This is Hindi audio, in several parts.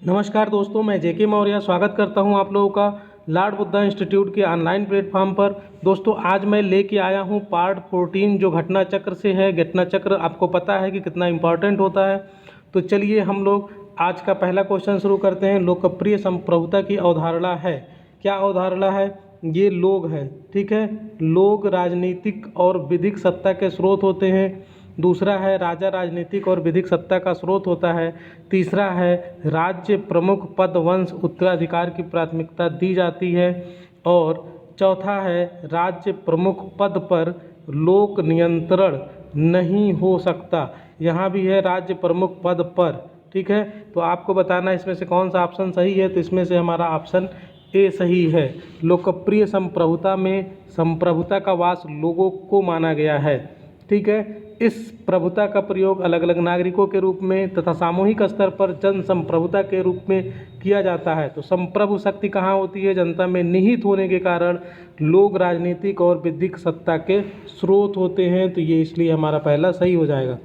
नमस्कार दोस्तों, मैं जेके मौर्य स्वागत करता हूं आप लोगों का लॉर्ड बुद्धा इंस्टीट्यूट के ऑनलाइन प्लेटफॉर्म पर। दोस्तों, आज मैं लेके आया हूं पार्ट 14 जो घटना चक्र से है। घटना चक्र आपको पता है कि कितना इम्पोर्टेंट होता है। तो चलिए हम लोग आज का पहला क्वेश्चन शुरू करते हैं। लोकप्रिय संप्रभुता की अवधारणा है। क्या अवधारणा है? ये लोग हैं, ठीक है। लोग राजनीतिक और विधिक सत्ता के स्रोत होते हैं। दूसरा है राजा राजनीतिक और विधिक सत्ता का स्रोत होता है। तीसरा है राज्य प्रमुख पद वंश उत्तराधिकार की प्राथमिकता दी जाती है। और चौथा है राज्य प्रमुख पद पर लोक नियंत्रण नहीं हो सकता। यहाँ भी है राज्य प्रमुख पद पर, ठीक है। तो आपको बताना इसमें से कौन सा ऑप्शन सही है। तो इसमें से हमारा ऑप्शन ए सही है। लोकप्रिय संप्रभुता में संप्रभुता का वास लोगों को माना गया है, ठीक है। इस प्रभुता का प्रयोग अलग अलग नागरिकों के रूप में तथा सामूहिक स्तर पर जन संप्रभुता के रूप में किया जाता है। तो संप्रभु शक्ति कहाँ होती है? जनता में निहित होने के कारण लोग राजनीतिक और विधिक सत्ता के स्रोत होते हैं। तो ये इसलिए हमारा पहला सही हो जाएगा।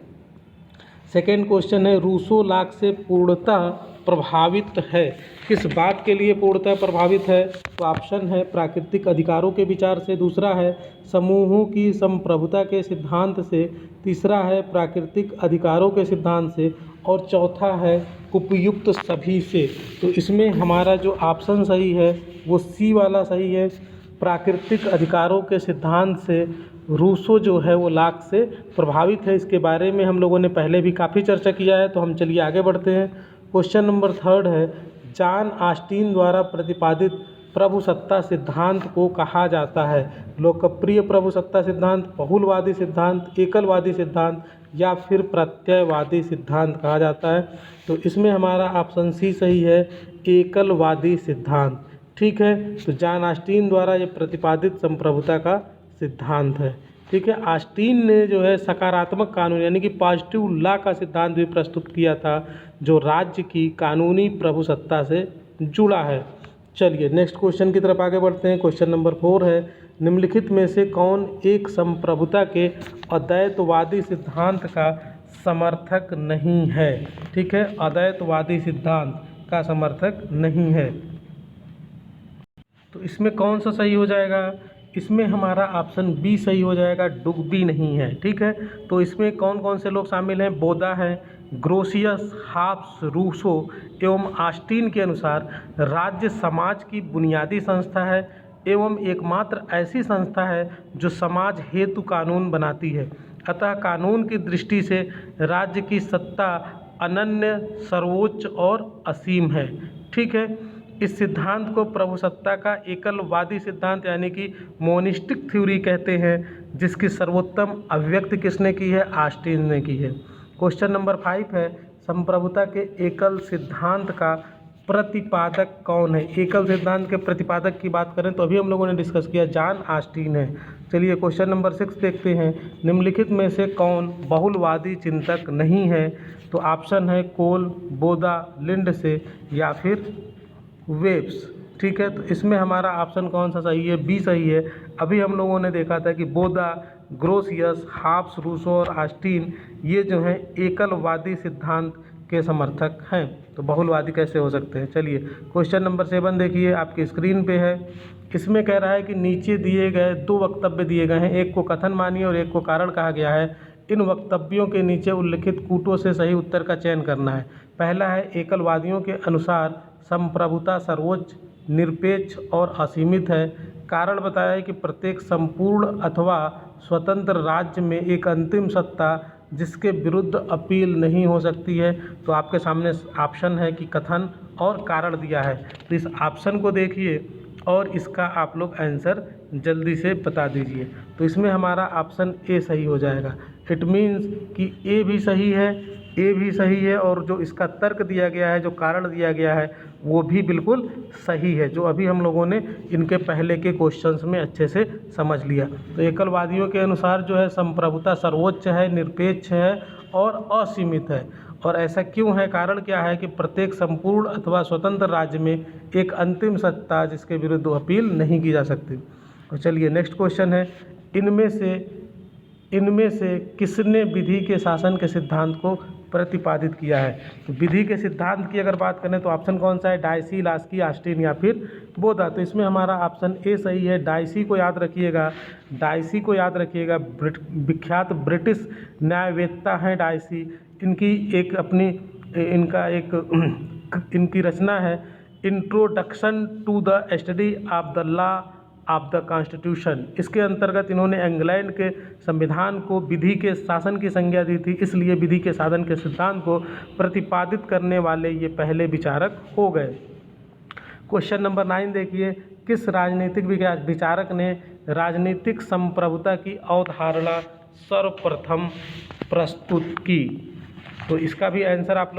सेकेंड क्वेश्चन है, रूसो लाक से पूर्णतः प्रभावित है। किस बात के लिए पूर्णतः प्रभावित है? तो ऑप्शन है प्राकृतिक अधिकारों के विचार से। दूसरा है समूहों की संप्रभुता के सिद्धांत से। तीसरा है प्राकृतिक अधिकारों के सिद्धांत से। और चौथा है उपयुक्त सभी से। तो इसमें हमारा जो ऑप्शन सही है वो सी वाला सही है। प्राकृतिक अधिकारों के सिद्धांत से रूसो जो है वो लाक से प्रभावित है। इसके बारे में हम लोगों ने पहले भी काफ़ी चर्चा किया है। तो हम चलिए आगे बढ़ते हैं। क्वेश्चन नंबर थर्ड है, जॉन ऑस्टिन द्वारा प्रतिपादित प्रभुसत्ता सिद्धांत को कहा जाता है। लोकप्रिय प्रभुसत्ता सिद्धांत, बहुलवादी सिद्धांत, एकलवादी सिद्धांत या फिर प्रत्ययवादी सिद्धांत कहा जाता है। तो इसमें हमारा ऑप्शन सी सही है, एकलवादी सिद्धांत, ठीक है। तो जॉन ऑस्टिन द्वारा ये प्रतिपादित संप्रभुता का सिद्धांत है, ठीक है। ऑस्टिन ने जो है सकारात्मक कानून यानी कि पॉजिटिव लॉ का सिद्धांत भी प्रस्तुत किया था, जो राज्य की कानूनी प्रभुसत्ता से जुड़ा है। चलिए नेक्स्ट क्वेश्चन की तरफ आगे बढ़ते हैं। क्वेश्चन नंबर 4 है, निम्नलिखित में से कौन एक संप्रभुता के अद्वैतवादी सिद्धांत का समर्थक नहीं है? ठीक है, अद्वैतवादी सिद्धांत का समर्थक नहीं है। तो इसमें कौन सा सही हो जाएगा? इसमें हमारा ऑप्शन बी सही हो जाएगा, डुग्बी नहीं है, ठीक है। तो इसमें कौन कौन से लोग शामिल हैं? बोदा है, ग्रोसियस, हाब्स, रूसो एवं ऑस्टिन के अनुसार राज्य समाज की बुनियादी संस्था है एवं एकमात्र ऐसी संस्था है जो समाज हेतु कानून बनाती है। अतः कानून की दृष्टि से राज्य की सत्ता अनन्य, सर्वोच्च और असीम है, ठीक है। इस सिद्धांत को प्रभुसत्ता का एकलवादी सिद्धांत यानी कि मोनिस्टिक थ्योरी कहते हैं, जिसकी सर्वोत्तम अभिव्यक्ति किसने की है? ऑस्टिन ने की है। क्वेश्चन नंबर 5 है, संप्रभुता के एकल सिद्धांत का प्रतिपादक कौन है? एकल सिद्धांत के प्रतिपादक की बात करें तो अभी हम लोगों ने डिस्कस किया, जॉन ऑस्टिन है। चलिए क्वेश्चन नंबर 6 देखते हैं, निम्नलिखित में से कौन बहुलवादी चिंतक नहीं है? तो ऑप्शन है कोल, बोदा, लिंड से या फिर वेब्स, ठीक है। तो इसमें हमारा ऑप्शन कौन सा सही है? बी सही है। अभी हम लोगों ने देखा था कि बोदा, ग्रोसियस, हाब्स, रूसो और ऑस्टिन ये जो हैं एकलवादी सिद्धांत के समर्थक हैं। तो बहुलवादी कैसे हो सकते हैं? चलिए क्वेश्चन नंबर 7 देखिए, आपकी स्क्रीन पे है। इसमें कह रहा है कि नीचे दिए गए 2 वक्तव्य दिए गए हैं, एक को कथन मानिए और एक को कारण कहा गया है। इन वक्तव्यों के नीचे उल्लिखित कूटों से सही उत्तर का चयन करना है। पहला है, एकलवादियों के अनुसार संप्रभुता सर्वोच्च, निरपेक्ष और असीमित है। कारण बताया है कि प्रत्येक संपूर्ण अथवा स्वतंत्र राज्य में एक अंतिम सत्ता जिसके विरुद्ध अपील नहीं हो सकती है। तो आपके सामने ऑप्शन है कि कथन और कारण दिया है। तो इस ऑप्शन को देखिए और इसका आप लोग आंसर जल्दी से बता दीजिए। तो इसमें हमारा ऑप्शन ए सही हो जाएगा। इट मीन्स कि ए भी सही है, ए भी सही है और जो इसका तर्क दिया गया है, जो कारण दिया गया है वो भी बिल्कुल सही है, जो अभी हम लोगों ने इनके पहले के क्वेश्चंस में अच्छे से समझ लिया। तो एकलवादियों के अनुसार जो है संप्रभुता सर्वोच्च है, निरपेक्ष है और असीमित है। और ऐसा क्यों है? कारण क्या है कि प्रत्येक संपूर्ण अथवा स्वतंत्र राज्य में एक अंतिम सत्ता जिसके विरुद्ध अपील नहीं की जा सकती। और चलिए नेक्स्ट क्वेश्चन है, इनमें से किसने विधि के शासन के सिद्धांत को प्रतिपादित किया है। तो विधि के सिद्धांत की अगर बात करें तो ऑप्शन कौन सा है, डायसी, लास्की, ऑस्टिन या फिर बोधा। तो इसमें हमारा ऑप्शन ए सही है। डायसी को याद रखिएगा, डायसी को याद रखिएगा, विख्यात ब्रिटिश न्यायवेत्ता हैं डायसी। इनकी एक अपनी इनका एक इनकी रचना है introduction to the study of the law of the constitution. इसके अंतर्गत इन्होंने इंग्लैंड के संविधान को विधि के शासन की संज्ञा दी थी, इसलिए विधि के साधन के सिद्धांत को प्रतिपादित करने वाले ये पहले विचारक हो गए। क्वेश्चन नंबर 9 देखिए, किस राजनीतिक विचारक ने राजनीतिक संप्रभुता की अवधारणा सर्वप्रथम प्रस्तुत की? तो इसका भी आंसर आप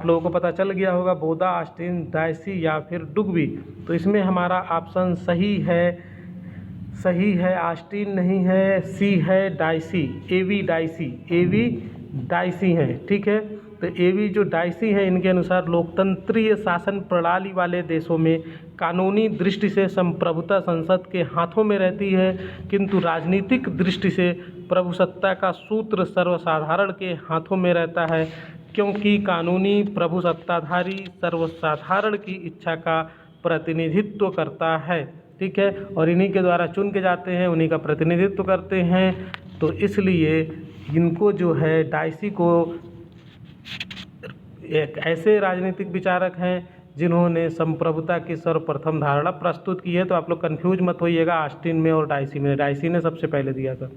लोगों को पता चल गया होगा, बोधा, ऑस्टिन, डायसी या फिर डुग्बी। तो इसमें हमारा ऑप्शन सही है ऑस्टिन नहीं है, सी है डायसी, एवी डायसी हैं, ठीक है। तो एवी जो डायसी है, इनके अनुसार लोकतंत्रीय शासन प्रणाली वाले देशों में कानूनी दृष्टि से संप्रभुता संसद के हाथों में रहती है, किंतु राजनीतिक दृष्टि से प्रभुसत्ता का सूत्र सर्वसाधारण के हाथों में रहता है, क्योंकि कानूनी प्रभुसत्ताधारी सर्वसाधारण की इच्छा का प्रतिनिधित्व करता है, ठीक है। और इन्हीं के द्वारा चुन के जाते हैं, उन्हीं का प्रतिनिधित्व करते हैं। तो इसलिए इनको जो है डायसी को एक ऐसे राजनीतिक विचारक हैं जिन्होंने संप्रभुता की सर्वप्रथम धारणा प्रस्तुत की है। तो आप लोग कंफ्यूज मत होइएगा ऑस्टिन में और डायसी में, डायसी ने सबसे पहले दिया था।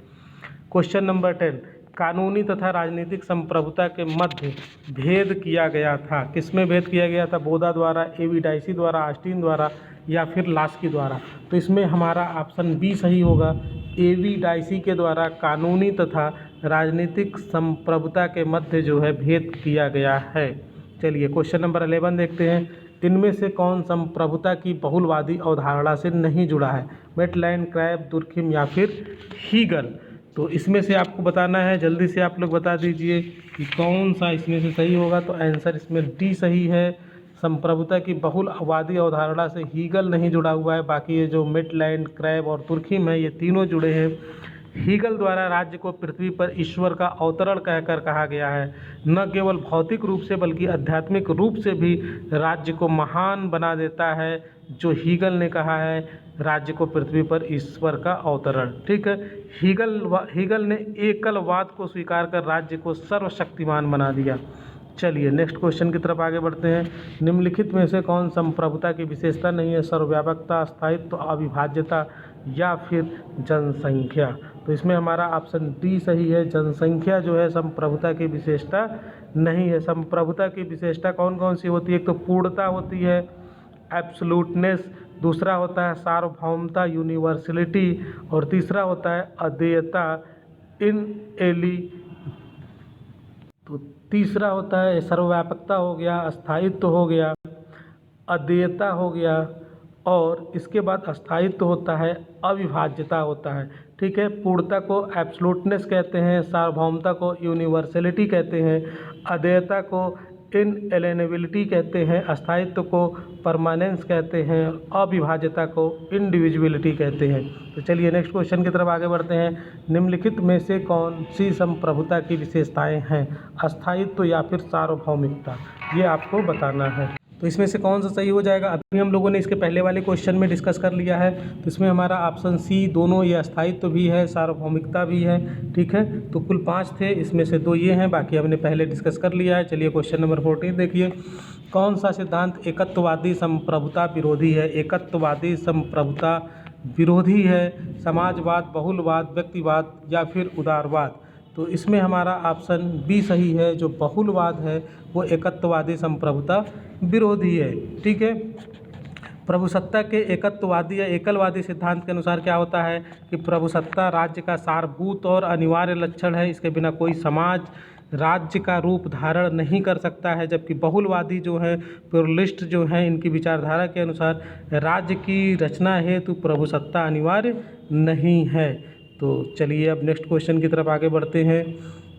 क्वेश्चन नंबर 10, कानूनी तथा राजनीतिक संप्रभुता के मध्य भेद किया गया था। किसमें भेद किया गया था? बोधा द्वारा, एवी डायसी द्वारा, ऑस्टिन द्वारा या फिर लास्की द्वारा। तो इसमें हमारा ऑप्शन बी सही होगा, एवी डायसी के द्वारा कानूनी तथा राजनीतिक संप्रभुता के मध्य जो है भेद किया गया है। चलिए क्वेश्चन नंबर 11 देखते हैं, इनमें से कौन संप्रभुता की बहुलवादी अवधारणा से नहीं जुड़ा है? मेटलैंड, क्रैब, दुर्खिम या फिर हीगल। तो इसमें से आपको बताना है, जल्दी से आप लोग बता दीजिए कि कौन सा इसमें से सही होगा। तो आंसर इसमें डी सही है। संप्रभुता की बहुलवादी अवधारणा से हीगल नहीं जुड़ा हुआ है, बाकी ये जो मेटलैंड, क्रैब और तुर्खिम है, ये तीनों जुड़े हैं। हीगल द्वारा राज्य को पृथ्वी पर ईश्वर का अवतरण कहकर कहा गया है। न केवल भौतिक रूप से बल्कि आध्यात्मिक रूप से भी राज्य को महान बना देता है जो हीगल ने कहा है, राज्य को पृथ्वी पर ईश्वर का अवतरण, ठीक है। हीगल ने एकलवाद को स्वीकार कर राज्य को सर्वशक्तिमान बना दिया। चलिए नेक्स्ट क्वेश्चन की तरफ आगे बढ़ते हैं। निम्नलिखित में से कौन संप्रभुता की विशेषता नहीं है? सर्वव्यापकता, स्थायित्व, अविभाज्यता या फिर जनसंख्या। तो इसमें हमारा ऑप्शन डी सही है, जनसंख्या जो है संप्रभुता की विशेषता नहीं है। संप्रभुता की विशेषता कौन कौन सी होती है? एक तो पूर्णता होती है, एब्सोल्यूटनेस, दूसरा होता है सार्वभौमता, यूनिवर्सलिटी, और तीसरा होता है अद्वितीयता, तो तीसरा होता है सर्वव्यापकता हो गया, अस्थायित्व हो गया, अद्वितीयता हो गया, और इसके बाद अस्थायित्व होता है, अविभाज्यता होता है, ठीक है। पूर्णता को एब्सोल्यूटनेस कहते हैं, सार्वभौमता को यूनिवर्सलिटी कहते हैं, अद्वितीयता को इनएलिएनेबिलिटी कहते हैं, अस्थायित्व को परमानेंस कहते हैं, अविभाज्यता को इंडिविजुअलिटी कहते हैं। तो चलिए नेक्स्ट क्वेश्चन की तरफ आगे बढ़ते हैं। निम्नलिखित में से कौन सी संप्रभुता की विशेषताएं हैं? अस्थायित्व या फिर सार्वभौमिकता, ये आपको बताना है। तो इसमें से कौन सा सही हो जाएगा? अभी हम लोगों ने इसके पहले वाले क्वेश्चन में डिस्कस कर लिया है। तो इसमें हमारा ऑप्शन सी, दोनों ये अस्थायित्व भी है, सार्वभौमिकता भी है, ठीक है। तो कुल 5 थे, इसमें से 2 ये हैं, बाकी हमने पहले डिस्कस कर लिया है। चलिए क्वेश्चन नंबर 14 देखिए, कौन सा सिद्धांत एकत्ववादी संप्रभुता विरोधी है? एकत्ववादी संप्रभुता विरोधी है समाजवाद, बहुलवाद, व्यक्तिवाद या फिर उदारवाद। तो इसमें हमारा ऑप्शन बी सही है, जो बहुलवाद है वो एकत्ववादी संप्रभुता विरोधी है, ठीक है। प्रभुसत्ता के एकत्ववादी या एकलवादी सिद्धांत के अनुसार क्या होता है कि प्रभुसत्ता राज्य का सारभूत और अनिवार्य लक्षण है, इसके बिना कोई समाज राज्य का रूप धारण नहीं कर सकता है। जबकि बहुलवादी जो है, प्लुरलिस्ट जो हैं, इनकी विचारधारा के अनुसार राज्य की रचना हेतु प्रभुसत्ता अनिवार्य नहीं है। तो चलिए अब नेक्स्ट क्वेश्चन की तरफ आगे बढ़ते हैं।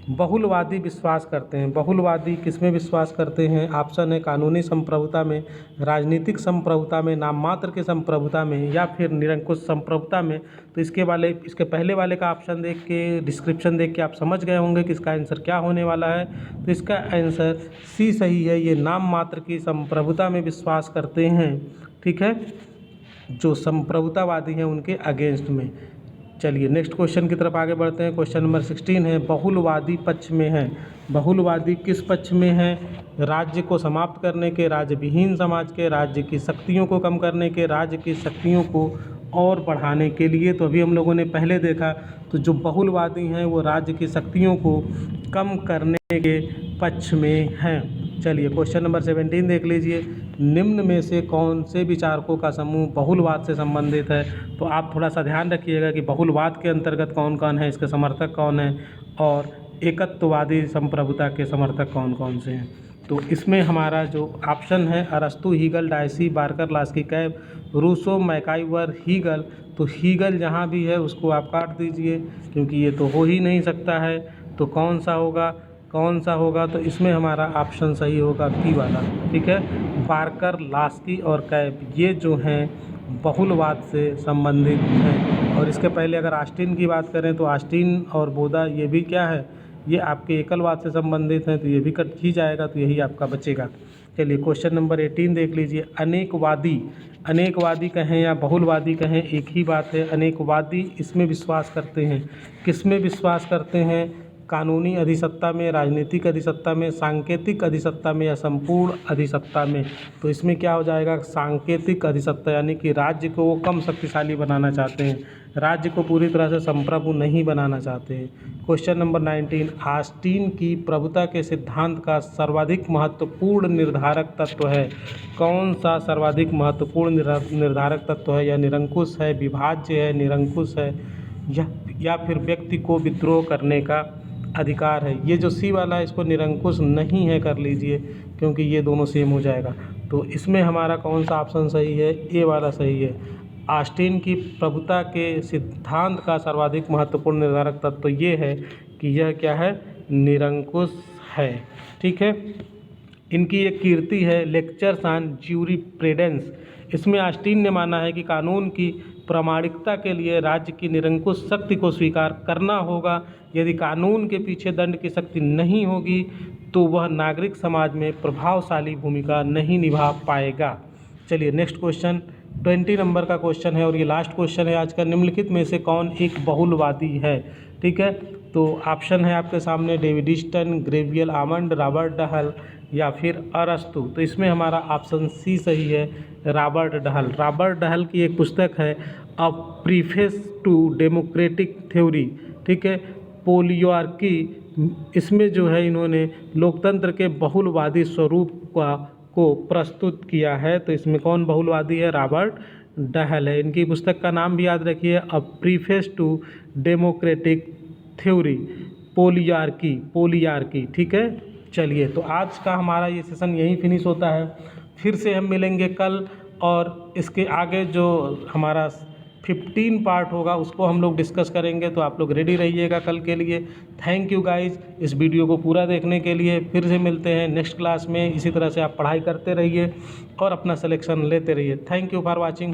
बहुलवादी विश्वास करते हैं। बहुलवादी किसमें विश्वास करते हैं? ऑप्शन है कानूनी संप्रभुता में, राजनीतिक संप्रभुता में, नाम मात्र के संप्रभुता में, या फिर निरंकुश संप्रभुता में। तो इसके पहले वाले का ऑप्शन देख के, डिस्क्रिप्शन देख के आप समझ गए होंगे कि इसका आंसर क्या होने वाला है। तो इसका आंसर सी सही है, ये नाम मात्र की संप्रभुता में विश्वास करते हैं। ठीक है, जो संप्रभुतावादी हैं उनके अगेंस्ट में। चलिए नेक्स्ट क्वेश्चन की तरफ आगे बढ़ते हैं। क्वेश्चन नंबर 16 है, बहुलवादी पक्ष में है। बहुलवादी किस पक्ष में है? राज्य को समाप्त करने के, राज्य विहीन समाज के, राज्य की शक्तियों को कम करने के, राज्य की शक्तियों को और बढ़ाने के लिए। तो अभी हम लोगों ने पहले देखा, तो जो बहुलवादी हैं वो राज्य की शक्तियों को कम करने के पक्ष में हैं। चलिए क्वेश्चन नंबर 17 देख लीजिए, निम्न में से कौन से विचारकों का समूह बहुलवाद से संबंधित है? तो आप थोड़ा सा ध्यान रखिएगा कि बहुलवाद के अंतर्गत कौन कौन है, इसके समर्थक कौन है, और एकत्ववादी संप्रभुता के समर्थक कौन कौन से हैं। तो इसमें हमारा जो ऑप्शन है अरस्तु, हीगल, डायसी, बार्कर, लास्की, कैब, रूसो, मैकाइवर, हीगल। तो हीगल जहाँ भी है उसको आप काट दीजिए क्योंकि ये तो हो ही नहीं सकता है। तो कौन सा होगा, कौन सा होगा? तो इसमें हमारा ऑप्शन सही होगा बी वाला। ठीक है, बार्कर, लास्की और कैब ये जो हैं बहुलवाद से संबंधित हैं। और इसके पहले अगर ऑस्टिन की बात करें तो ऑस्टिन और बोदा ये भी क्या है, ये आपके एकलवाद से संबंधित हैं। तो ये भी कट ही जाएगा, तो यही आपका बचेगा। चलिए क्वेश्चन नंबर 18 देख लीजिए, अनेकवादी। अनेकवादी कहें या बहुलवादी कहें एक ही बात है। अनेकवादी इसमें विश्वास करते हैं, किसमें विश्वास करते हैं? कानूनी अधिसत्ता में, राजनीतिक अधिसत्ता में, सांकेतिक अधिसत्ता में, या संपूर्ण अधिसत्ता में। तो इसमें क्या हो जाएगा? सांकेतिक अधिसत्ता, यानी कि राज्य को वो कम शक्तिशाली बनाना चाहते हैं, राज्य को पूरी तरह से संप्रभु नहीं बनाना चाहते हैं। क्वेश्चन नंबर 19, ऑस्टिन की प्रभुता के सिद्धांत का सर्वाधिक महत्वपूर्ण निर्धारक तत्व है। कौन सा सर्वाधिक महत्वपूर्ण निर्धारक तत्व है? या निरंकुश है, विभाज्य है, निरंकुश है, या फिर व्यक्ति को विद्रोह करने का अधिकार है। ये जो सी वाला है इसको निरंकुश नहीं है कर लीजिए क्योंकि ये दोनों सेम हो जाएगा। तो इसमें हमारा कौन सा ऑप्शन सही है? ए वाला सही है। ऑस्टिन की प्रभुता के सिद्धांत का सर्वाधिक महत्वपूर्ण निर्धारक तत्व तो ये है कि यह क्या है? निरंकुश है। ठीक है, इनकी एक कीर्ति है लेक्चर्स ऑन ज्यूरिप्रूडेंस। इसमें ऑस्टिन ने माना है कि कानून की प्रामाणिकता के लिए राज्य की निरंकुश शक्ति को स्वीकार करना होगा। यदि कानून के पीछे दंड की शक्ति नहीं होगी तो वह नागरिक समाज में प्रभावशाली भूमिका नहीं निभा पाएगा। चलिए नेक्स्ट क्वेश्चन 20 नंबर का क्वेश्चन है और ये लास्ट क्वेश्चन है आज का। निम्नलिखित में से कौन एक बहुलवादी है? ठीक है, तो ऑप्शन है आपके सामने David Easton, Gabriel Almond, Robert Dahl या फिर अरस्तु। तो इसमें हमारा ऑप्शन सी सही है, रॉबर्ट डहल। रॉबर्ट डहल की एक पुस्तक है अ प्रीफेस टू डेमोक्रेटिक थ्योरी। ठीक है, पोलियार्की, इसमें जो है इन्होंने लोकतंत्र के बहुलवादी स्वरूप को प्रस्तुत किया है। तो इसमें कौन बहुलवादी है? रॉबर्ट डहल है। इनकी पुस्तक का नाम भी याद रखिए, अ प्रीफेस टू डेमोक्रेटिक थ्योरी, पोलियार्की। ठीक है, चलिए तो आज का हमारा ये सेशन यहीं फिनिश होता है। फिर से हम मिलेंगे कल और इसके आगे जो हमारा 15 पार्ट होगा उसको हम लोग डिस्कस करेंगे। तो आप लोग रेडी रहिएगा कल के लिए। थैंक यू गाइस इस वीडियो को पूरा देखने के लिए। फिर से मिलते हैं नेक्स्ट क्लास में। इसी तरह से आप पढ़ाई करते रहिए और अपना सिलेक्शन लेते रहिए। Thank you for watching.